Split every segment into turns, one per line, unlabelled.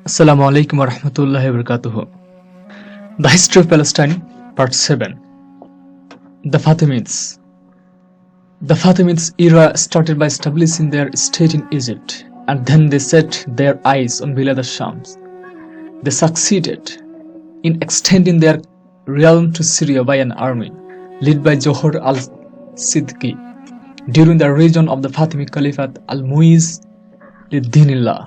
Assalamu alaikum wa rahmatullahi wa barakatuh. The History of Palestine, Part 7. The Fatimids. The Fatimids era started by establishing their state in Egypt, and then they set their eyes on Bilad al-Shams. They succeeded in extending their realm to Syria by an army led by Johor al-Siddiqi during the region of the Fatimid Caliphate al-Muizz lid-Dinillah.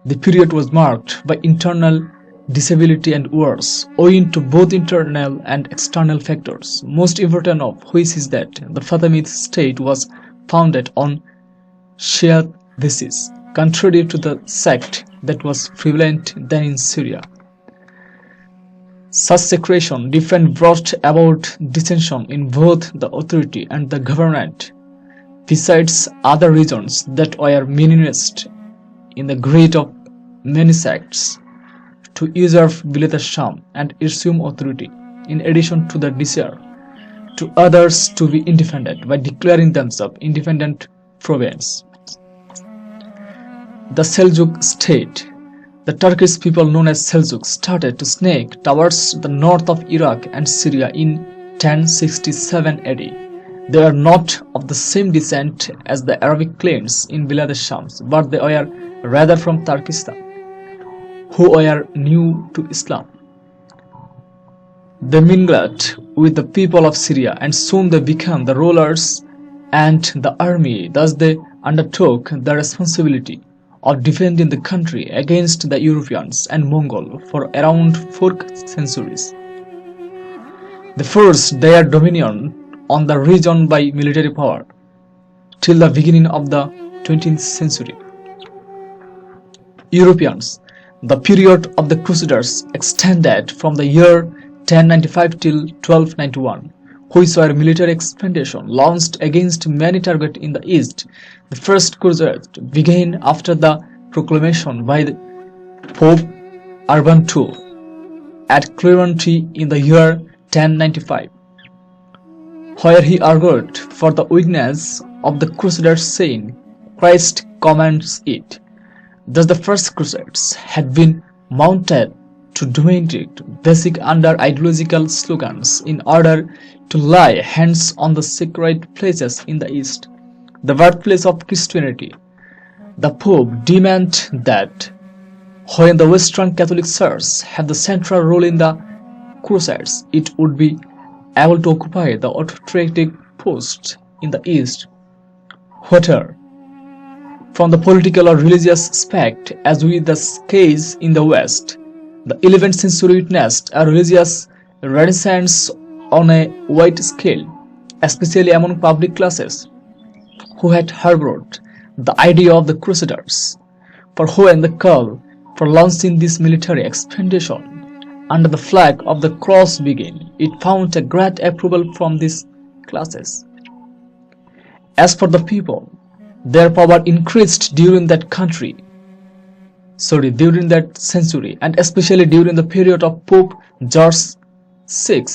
The period was marked by internal disability and wars, owing to both internal and external factors, most important of which is that the Fatimid state was founded on Shia basis, contrary to the sect that was prevalent then in Syria. Such separation different brought about dissension in both the authority and the government, besides other reasons that were manifest in the greed of many sects to usurp Bilad al-Sham and assume authority, in addition to the desire to others to be independent by declaring themselves independent province. The Seljuk state, the Turkish people known as Seljuk, started to snake towards the north of Iraq and Syria in 1067 AD. They are not of the same descent as the Arabic clans in Bilad al-Shams, but they were rather from Turkestan, who were new to Islam. They mingled with the people of Syria, and soon they became the rulers and the army. Thus they undertook the responsibility of defending the country against the Europeans and Mongol for around 4 centuries. They forced their dominion on the region by military power till the beginning of the 20th century. Europeans. The period of the Crusaders extended from the year 1095 till 1291, which were military expeditions launched against many targets in the east. The first Crusade began after the proclamation by the Pope Urban II at Clemente in the year 1095, where he argued for the weakness of the Crusaders, saying, "Christ commands it." Thus the first Crusades had been mounted to dominate basic under ideological slogans in order to lay hands on the sacred places in the east, the birthplace of Christianity. The Pope demanded that when the Western Catholic Church had the central role in the Crusades, it would be able to occupy the autocratic post in the east, whether from the political or religious aspect, as with the case in the West. The 11th century witnessed a religious renaissance on a wide scale, especially among public classes who had harbored the idea of the Crusaders. For when the call for launching this military expedition under the flag of the cross began, it found a great approval from these classes. As for the people, their power increased during that century, and especially during the period of Pope George VI,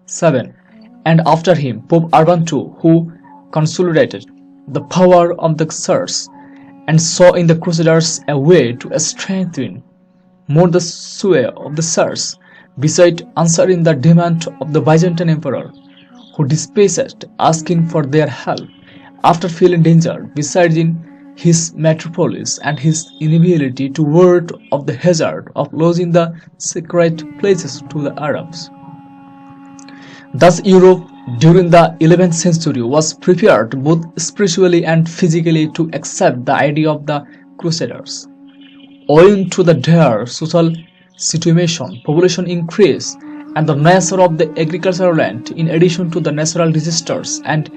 VII, and after him Pope Urban II, who consolidated the power of the Church and saw in the Crusaders a way to strengthen more the sway of the Church, besides answering the demand of the Byzantine Emperor, who dispatched asking for their help after feeling danger besides in his metropolis and his inability to ward off the hazard of losing the sacred places to the Arabs. Thus Europe during the 11th century was prepared both spiritually and physically to accept the idea of the Crusaders. Owing to the dire social situation, population increase, and the nature of the agricultural land, in addition to the natural disasters and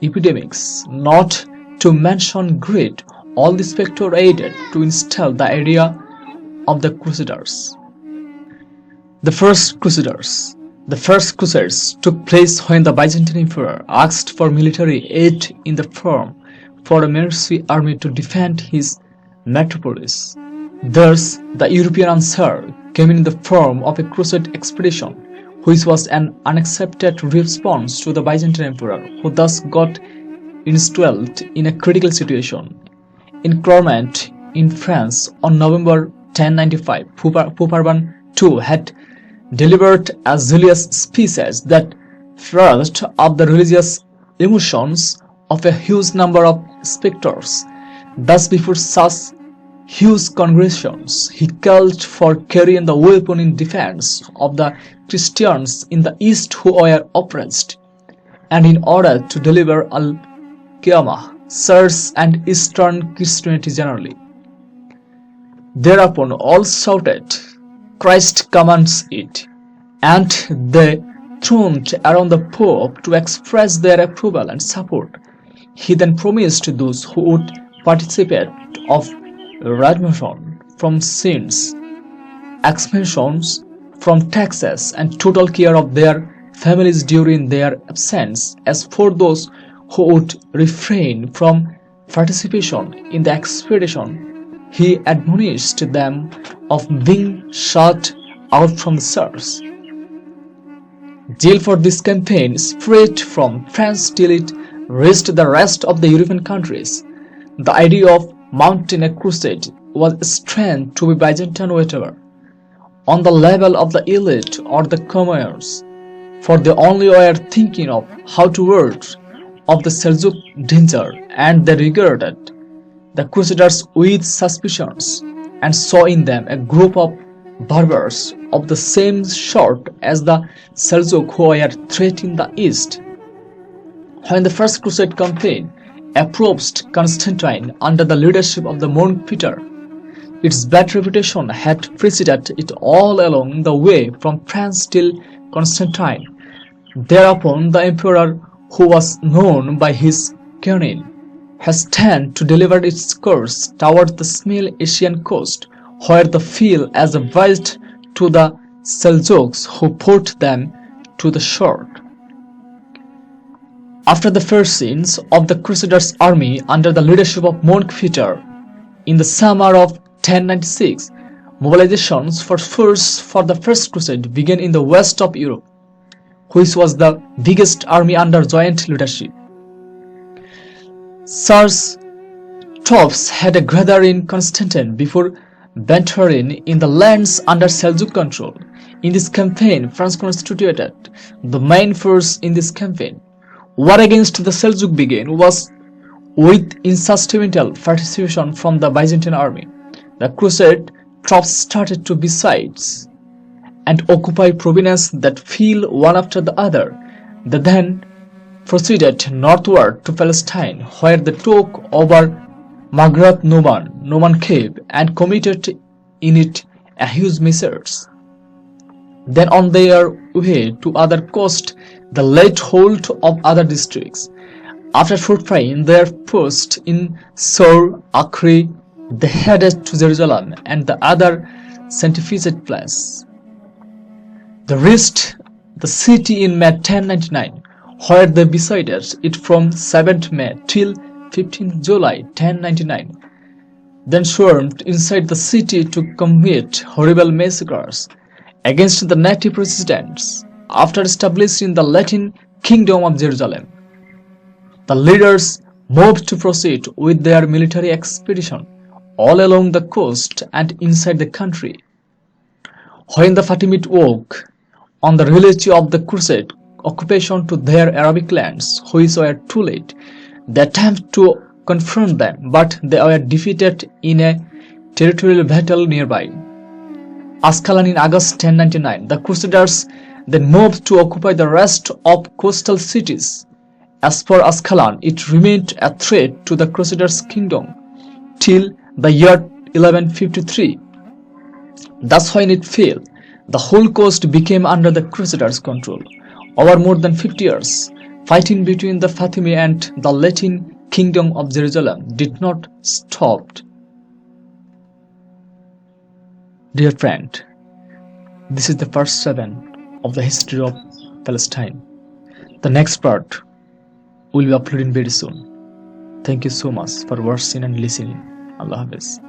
epidemics, not to mention greed, all these factors aided to instill the idea of the Crusaders. The first Crusades took place when the Byzantine Emperor asked for military aid in the form for a military army to defend his metropolis. Thus, the European answer came in the form of a Crusade expedition, which was an unaccepted response to the Byzantine Emperor, who thus got installed in a critical situation. In Clermont, in France, on November 1095, Pope Urban II had delivered a zealous speech that first up the religious emotions of a huge number of spectators. Thus, before such huge congregations, he called for carrying the weapon in defense of the Christians in the East who were oppressed, and in order to deliver Al-Qiyamah, Sirs and Eastern Christianity generally. Thereupon all shouted, "Christ commands it," and they thronged around the Pope to express their approval and support. He then promised those who would participate of redemption from sins, exemptions from taxes, and total care of their families during their absence. As for those who would refrain from participation in the expedition, he admonished them of being shut out from the church. Zeal for this campaign spread from France till it reached the rest of the European countries. The idea of mounting a crusade was strange to the Byzantine whatever, on the level of the elite or the commoners, for they only were thinking of how to ward off the Seljuk danger, and they regarded the Crusaders with suspicions, and saw in them a group of barbars of the same sort as the Seljuk who were threatening the East. When the First Crusade campaign approached Constantine under the leadership of the monk Peter, its bad reputation had preceded it all along the way from France till Constantine. Thereupon the emperor, who was known by his cunning, hastened to deliver its course toward the small Asian coast, where the field as advised to the Seljuks, who put them to the sword. After the first scenes of the Crusaders' army under the leadership of Monk Peter, in the summer of 1096, mobilizations for the First Crusade began in the west of Europe, which was the biggest army under joint leadership. Sirs troops had gathered in Constantine before venturing in the lands under Seljuk control. In this campaign, France constituted the main force in this campaign. War against the Seljuk began was with insustainable participation from the Byzantine army. The Crusade troops started to besiege and occupy provinces that fell one after the other. They then proceeded northward to Palestine, where they took over Maghreb Noman Cave, and committed in it a huge measures. Then on their way to other coast, they laid hold of other districts. After fortifying their post in Sur Akri, they headed to Jerusalem and the other sanctified place. They reached the city in May 1099, where they besieged it from 7th May till 15th July 1099, then swarmed inside the city to commit horrible massacres against the native residents. After establishing the Latin Kingdom of Jerusalem, the leaders moved to proceed with their military expedition all along the coast and inside the country. When the Fatimids woke on the reality of the Crusade occupation to their Arabic lands, which were too late, they attempted to confront them, but they were defeated in a territorial battle nearby Ascalon in August 1099. The Crusaders then moved to occupy the rest of coastal cities. As for Ascalon, it remained a threat to the Crusaders' kingdom till the year 1153. Thus, when it fell, the whole coast became under the Crusaders' control. Over more than 50 years, fighting between the Fatimids and the Latin Kingdom of Jerusalem did not stop. Dear friend, this is the first 7 of the history of Palestine. The next part will be uploaded very soon. Thank you so much for watching and listening. Allah Hafiz.